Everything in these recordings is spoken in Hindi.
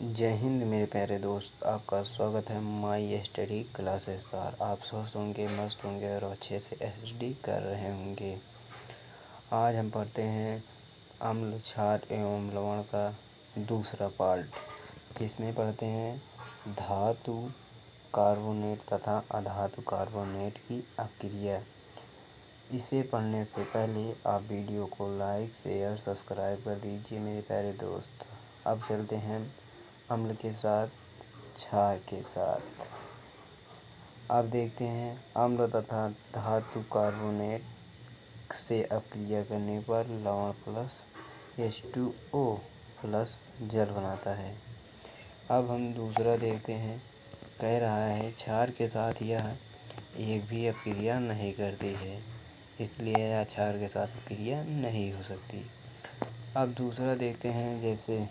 जय हिंद मेरे प्यारे दोस्त, आपका स्वागत है माई स्टडी क्लासेस पर। आप स्वस्थ होंगे, मस्त होंगे और अच्छे से एसडी कर रहे होंगे। आज हम पढ़ते हैं अम्ल, क्षार एवं लवण का दूसरा पार्ट, जिसमें पढ़ते हैं धातु कार्बोनेट तथा अधातु कार्बोनेट की अक्रिया। इसे पढ़ने से पहले आप वीडियो को लाइक, शेयर, सब्सक्राइब कर दीजिए मेरे प्यारे दोस्त। अब चलते हैं अम्ल के साथ क्षार के साथ। अब देखते हैं अम्ल तथा धातु कार्बोनेट से अक्रिया करने पर लवण प्लस H2O प्लस जल बनाता है। अब हम दूसरा देखते हैं। कह रहा है क्षार के साथ यह एक भी अक्रिया नहीं करती है, इसलिए यह क्षार के साथ अक्रिया नहीं हो सकती। अब दूसरा देखते हैं, जैसे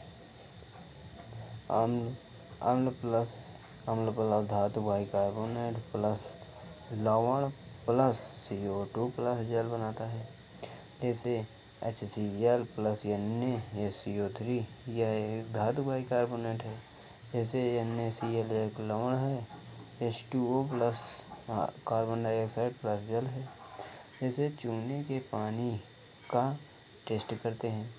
अम्ल प्लस धातु बाइकार्बोनेट प्लस लवण प्लस CO2 प्लस जल बनाता है। जैसे HCl प्लस NaCO3, यह एक धातु बाइकार्बोनेट है। जैसे NaCl एक लवण है। H2O plus carbon dioxide plus जल है। जैसे चूने के पानी का टेस्ट करते हैं।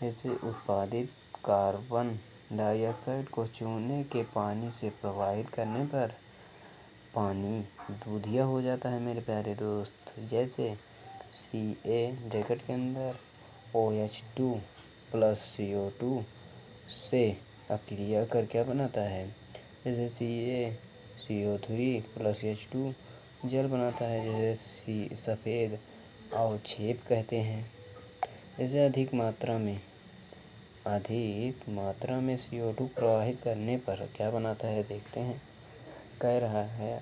जैसे उत्पादित कार्बन डाइऑक्साइड को चूने के पानी से प्रवाहित करने पर पानी दूधिया हो जाता है मेरे प्यारे दोस्त। जैसे Ca ब्रैकेट के अंदर OH2 प्लस CO2 से अक्रिया कर क्या बनाता है। जैसे CaCO3 प्लस H2 जल बनाता है, जैसे सफ़ेद अवक्षेप कहते हैं। जैसे अधिक मात्रा में CO2 प्रवाहित करने पर क्या बनाता है, देखते हैं। कह रहा है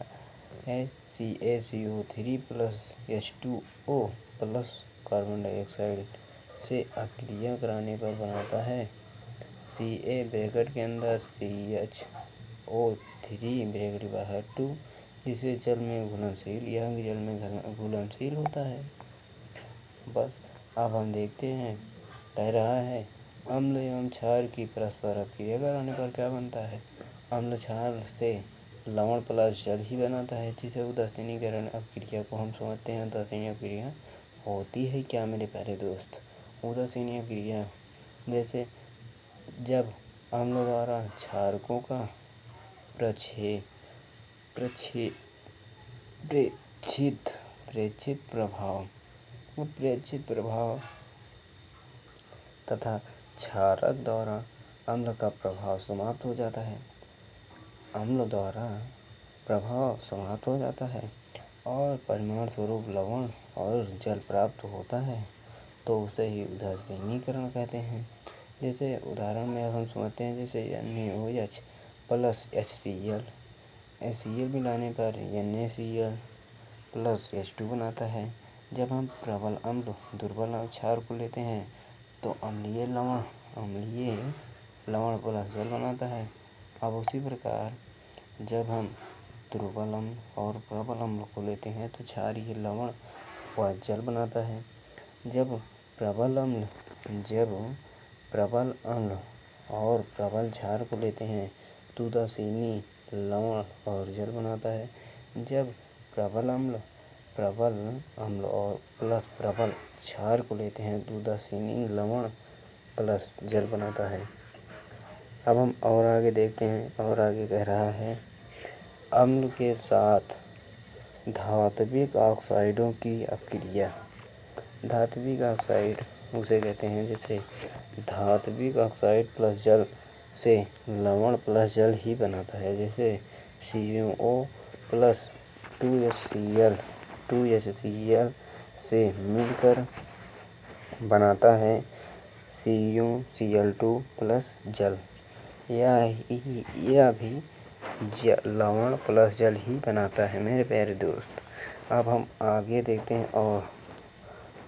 CaCO3 plus H2O plus carbon dioxide से अक्रिया कराने पर बनाता है Ca ब्रैकेट के अंदर CHO3 ब्रैकेट बाहर 2, जिसे जल में घुलनशील या जल में घुलनशील होता है। बस अब हम देखते हैं। कह रहा है अम्ल एवं क्षार की परस्पर अक्रिया कराने पर क्या बनता है। अम्ल क्षार से लवण प्लस जल ही बनाता है, जिसे उदासीनीकरण अक्रिया को हम समझते हैं। उदासीन अक्रिया होती है क्या मेरे प्यारे दोस्त। उदासीन अक्रिया जैसे जब अम्ल द्वारा क्षारकों का प्रेक्षित प्रभाव तथा क्षारक द्वारा अम्ल का प्रभाव समाप्त हो जाता है। अम्ल द्वारा प्रभाव समाप्त हो जाता है और परिणाम स्वरूप लवण और जल प्राप्त होता है, तो उसे ही उदासीनीकरण कहते हैं। जैसे उदाहरण में हम समझते हैं, जैसे NaOH प्लस HCl मिलाने पर NaCl प्लस H2 बनाता है। जब हम प्रबल अम्ल दुर्बल क्षार को लेते हैं तो अम्लीय लवण प्लस जल बनाता है। अब उसी प्रकार जब हम दुर्बल अम्ल और प्रबल अम्ल को लेते हैं तो क्षारीय लवण व जल बनाता है। जब प्रबल अम्ल और प्रबल क्षार को लेते हैं तो उदासीनी लवण और जल बनाता है। जब प्रबल अम्ल और प्लस प्रबल क्षार को लेते हैं तो उदासीनी लवण प्लस जल बनाता है। अब हम और आगे देखते हैं। और आगे कह रहा है अम्ल के साथ धात्विक ऑक्साइडों की अक्रिया। धात्विक ऑक्साइड उसे कहते हैं, जैसे धात्विक ऑक्साइड प्लस जल से लवण प्लस जल ही बनाता है। जैसे CO प्लस 2HCl से मिलकर बनाता है CuCl2 प्लस जल। यह भी लवण प्लस जल ही बनाता है मेरे प्यारे दोस्त। अब हम आगे देखते हैं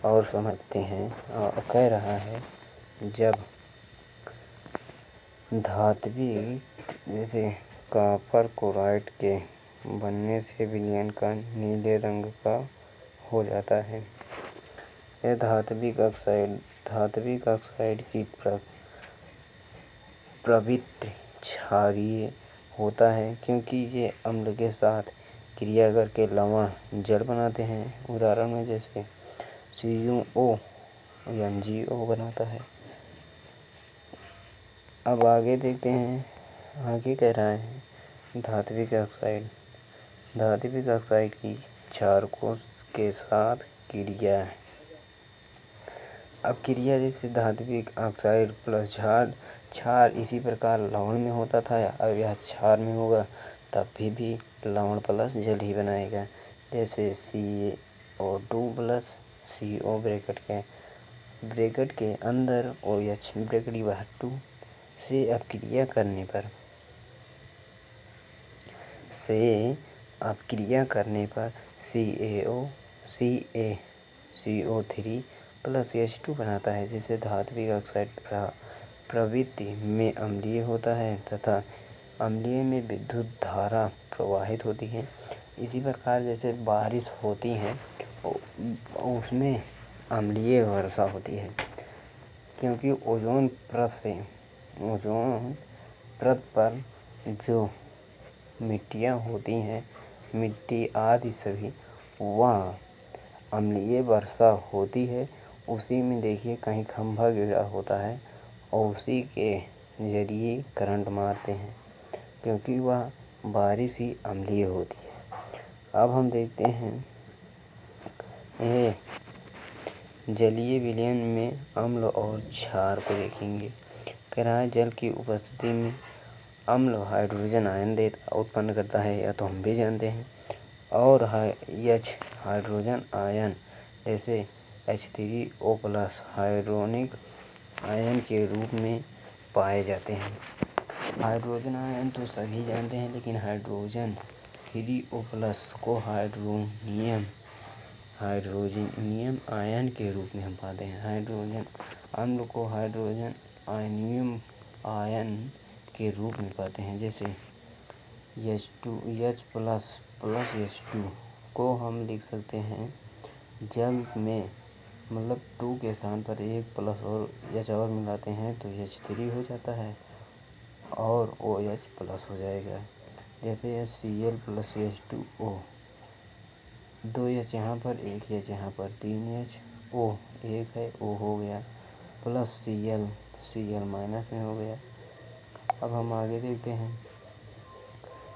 और समझते हैं। कह रहा है जब धात्विक जैसे कॉपर क्लोराइड के बनने से विलयन का नीले रंग का हो जाता है। यह धात्विक ऑक्साइड की प्रवृत्ति क्षारीय होता है क्योंकि ये अम्ल के साथ क्रिया करके लवण जल बनाते हैं। उदाहरण में जैसे CuO MgO बनाता है। अब आगे देखते हैं, आगे कह रहा है धात्विक ऑक्साइड। धात्विक ऑक्साइड की क्षारकों के साथ क्रिया। अब क्रिया जैसे धात्विक ऑक्साइड प्लस क्षार इसी प्रकार लवण में होता था, अब यह क्षार में होगा तब भी लवण प्लस जल ही बनाएगा। जैसे CaO2 प्लस CO ब्रैकेट के अंदर OH ब्रैकेट के बाहर 2 से अब क्रिया करने पर CaCO3 प्लस H2 बनाता है, जिससे धात्विक ऑक्साइड प्रवृत्ति में अम्लीय होता है तथा अम्लीय में विद्युत धारा प्रवाहित होती है। इसी प्रकार जैसे बारिश होती है उसमें अम्लीय वर्षा होती है, क्योंकि ओजोन परत पर जो मिट्टियाँ होती हैं, मिट्टी आदि सभी, वहाँ अम्लीय वर्षा होती है। उसी में देखिए कहीं खंभा गिरा होता है और उसी के जरिए करंट मारते हैं, क्योंकि वह बारिश ही अम्लीय होती है। अब हम देखते हैं जलीय विलयन में अम्ल और क्षार को देखेंगे। कह रहा है जल की उपस्थिति में अम्ल हाइड्रोजन आयन उत्पन्न करता है, या तो हम भी जानते हैं, और हाइड्रोजन आयन जैसे H3O+ हाइड्रोनिक आयन के रूप में पाए जाते हैं। हाइड्रोजन आयन तो सभी जानते हैं, लेकिन हाइड्रोजन 3O+ को हाइड्रोनियम आयन के रूप में हम पाते हैं। हाइड्रोजन अम्ल को हाइड्रोजन आयनियम आयन के रूप में पाते हैं। जैसे H+ को हम लिख सकते हैं जल में, मतलब 2 के स्थान पर 1 प्लस और H और मिलाते हैं तो H3 हो जाता है और OH+ हो जाएगा। जैसे HCl प्लस H2O, 2 H यहाँ पर, 1 H यहाँ पर, 3 H, O 1 है, O हो गया, प्लस Cl माइनस में हो गया। अब हम आगे देखते हैं,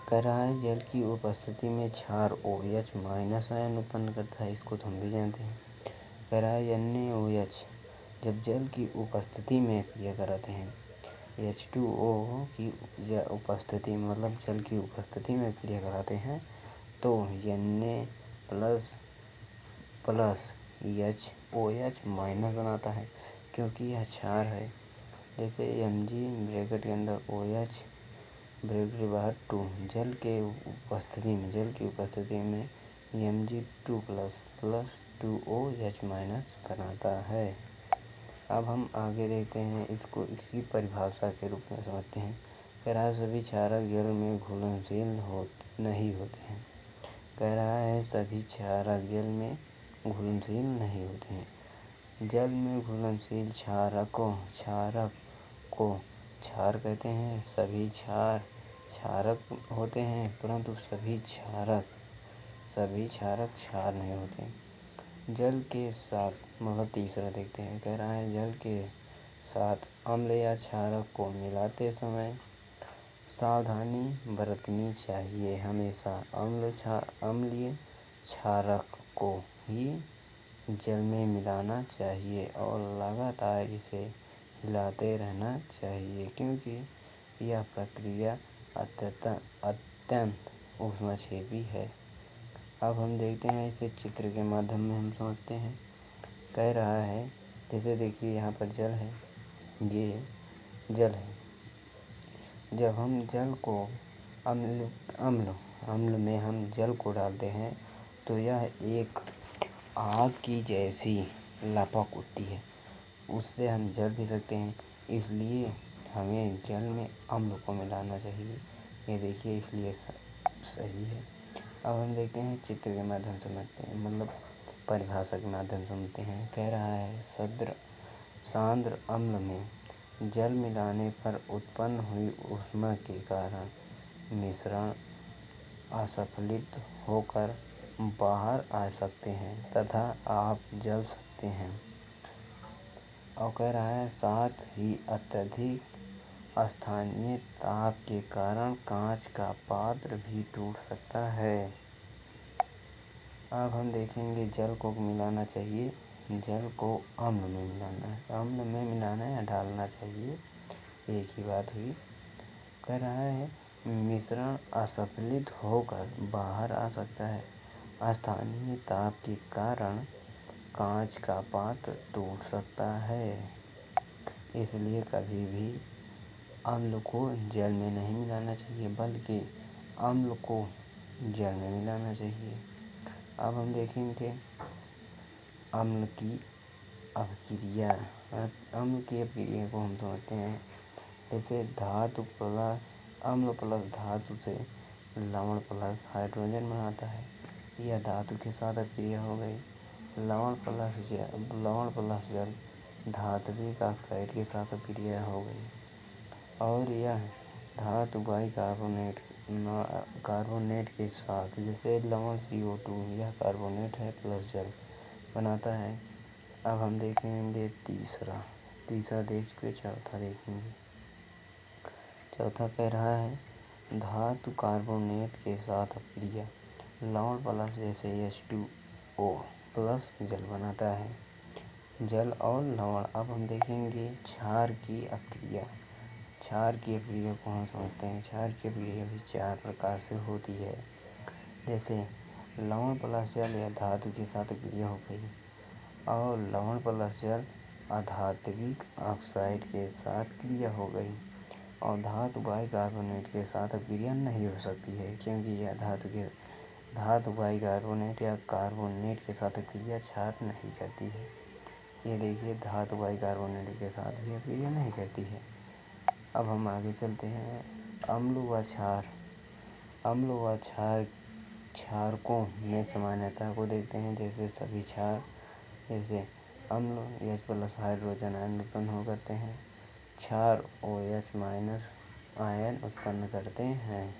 कह रहा है जल की उपस्थिति में क्षार OH माइनस आयन उत्पन्न करता है, इसको तो हम भी जानते हैं। कह रहा है NaOH जब जल की उपस्थिति में क्रिया कराते हैं, H2O की उपस्थिति, मतलब जल की उपस्थिति में क्रिया कराते हैं तो Na प्लस OH माइनस बनाता है, क्योंकि यह क्षार है। जैसे Mg ब्रैकेट के अंदर OH ब्रैकेट के बाहर 2, जल की उपस्थिति में Mg2 प्लस 2OH माइनस बनाता है। अब हम आगे देखते हैं, इसकी परिभाषा के रूप में समझते हैं। कह रहा है सभी क्षारक जल में घुलनशील नहीं होते हैं। कह रहा है सभी क्षारक जल में घुलनशील नहीं होते हैं। जल में घुलनशील क्षारक को क्षार कहते हैं। सभी क्षारक होते हैं, परंतु सभी क्षारक क्षार नहीं होते। जल के साथ, मतलब तीसरा देखते हैं, कह रहा है जल के साथ अम्ल या क्षारक को मिलाते समय सावधानी बरतनी चाहिए। हमेशा अम्लीय क्षारक को ही जल में मिलाना चाहिए और लगातार इसे हिलाते रहना चाहिए, क्योंकि यह प्रक्रिया अत्यंत ऊष्माक्षेपी है। अब हम देखते हैं, इसे चित्र के माध्यम में हम समझते हैं। कह रहा है जैसे देखिए यहाँ पर जल है, ये जल है। जब हम जल को अम्ल में हम जल को डालते हैं तो यह एक आग की जैसी लपक उठती है, उससे हम जल भी सकते हैं। इसलिए हमें जल में अम्ल को मिलाना चाहिए। ये देखिए, इसलिए सही है। अब हम देखते हैं चित्र के माध्यम से समझते हैं, मतलब परिभाषा के माध्यम से समझते हैं। कह रहा है सांद्र अम्ल में जल मिलाने पर उत्पन्न हुई ऊष्मा के कारण मिश्रण असंतुलित होकर बाहर आ सकते हैं तथा आप जल सकते हैं। और कह रहा है साथ ही अत्यधिक स्थानीय ताप के कारण कांच का पात्र भी टूट सकता है। अब हम देखेंगे जल को मिलाना चाहिए, जल को अम्ल में मिलाना है, अम्ल में मिलाना है या डालना चाहिए, एक ही बात हुई। कह रहा है मिश्रण असंतुलित होकर बाहर आ सकता है, स्थानीय ताप के कारण कांच का पात्र टूट सकता है। इसलिए कभी भी अम्ल को जल में नहीं मिलाना चाहिए बल्कि अम्ल को जल में मिलाना चाहिए। अब हम देखेंगे अम्ल की अपक्रिया। अम्ल की अपक्रिया को हम समझते हैं, जैसे धातु प्लस अम्ल प्लस धातु से लवण प्लस हाइड्रोजन बनाता है। यह धातु के साथ अपक्रिया हो गई। लवण प्लस जल धात्विक ऑक्साइड के साथ अपक्रिया हो गई। और यह धातु कार्बोनेट के साथ, जैसे लवण CO2 यह कार्बोनेट है प्लस जल बनाता है। अब हम देखेंगे तीसरा देख चुके, चौथा देखेंगे। चौथा कह रहा है धातु कार्बोनेट के साथ अपक्रिया लवण प्लस जैसे H2O प्लस जल बनाता है, जल और लवण। अब हम देखेंगे क्षार की अपक्रिया। क्षार की अपक्रिया को हम समझते हैं, क्षार की अपक्रिया भी 4 प्रकार से होती है। जैसे लवण प्लस जल या धातु के साथ अपक्रिया हो गई, और लवण प्लस जल अधात्विक ऑक्साइड के साथ क्रिया हो गई, और धातु बाइकार्बोनेट के साथ अपक्रिया नहीं हो सकती है, क्योंकि यह धातु बाइकार्बोनेट या कार्बोनेट के साथ अपक्रिया क्षार नहीं करती है। ये देखिए धातु बाइकार्बोनेट के साथ भी अपक्रिया नहीं करती है। अब हम आगे चलते हैं अम्ल व क्षारकों में समानता को देखते हैं। जैसे सभी क्षार, जैसे अम्ल H प्लस हाइड्रोजन आयन उत्पन्न करते हैं, क्षार OH- आयन उत्पन्न करते हैं।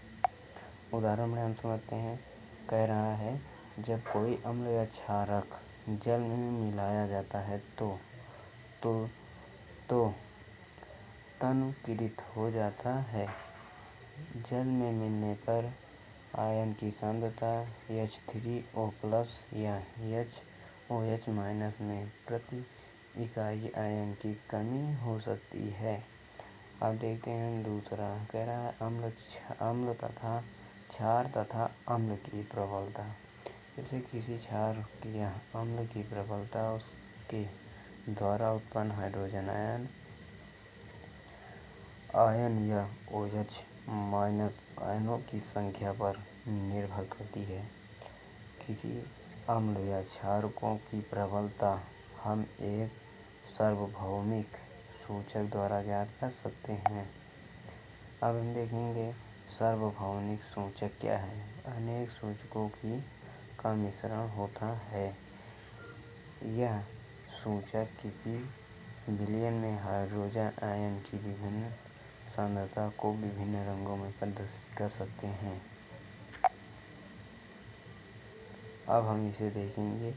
उदाहरण में हम समझते हैं, कह रहा है जब कोई अम्ल या क्षारक जल में मिलाया जाता है तो तनुकीरित हो जाता है। जल में मिलने पर आयन की सांद्रता H3O+ या OH- में प्रति इकाई आयन की कमी हो सकती है। अब देखते हैं दूसरा, कह रहा है अम्ल तथा क्षार तथा अम्ल की प्रबलता। जैसे किसी क्षार या अम्ल की प्रबलता उसके द्वारा उत्पन्न हाइड्रोजन आयन या OH- आयनों की संख्या पर निर्भर करती है। किसी अम्ल या क्षारकों की प्रबलता हम एक सार्वभौमिक सूचक द्वारा ज्ञात कर सकते हैं। अब हम देखेंगे सार्वभौमिक सूचक क्या है। अनेक सूचकों का मिश्रण होता है। यह सूचक किसी विलयन में हाइड्रोजन आयन की विभिन्न सांद्रता को विभिन्न रंगों में प्रदर्शित कर सकते हैं। अब हम इसे देखेंगे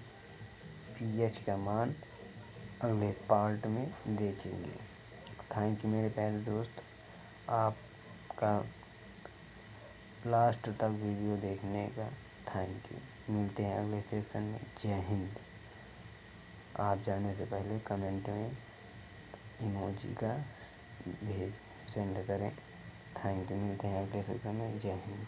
pH का मान अगले पार्ट में देखेंगे। थैंक यू मेरे प्यारे दोस्त, आपका लास्ट तक वीडियो देखने का थैंक यू। मिलते हैं अगले सेक्शन में। जय हिंद। आप जाने से पहले कमेंट में इमोजी का सेंड करें। Thank you. मिलते हैं अगले सेक्शन में। जय हिंद।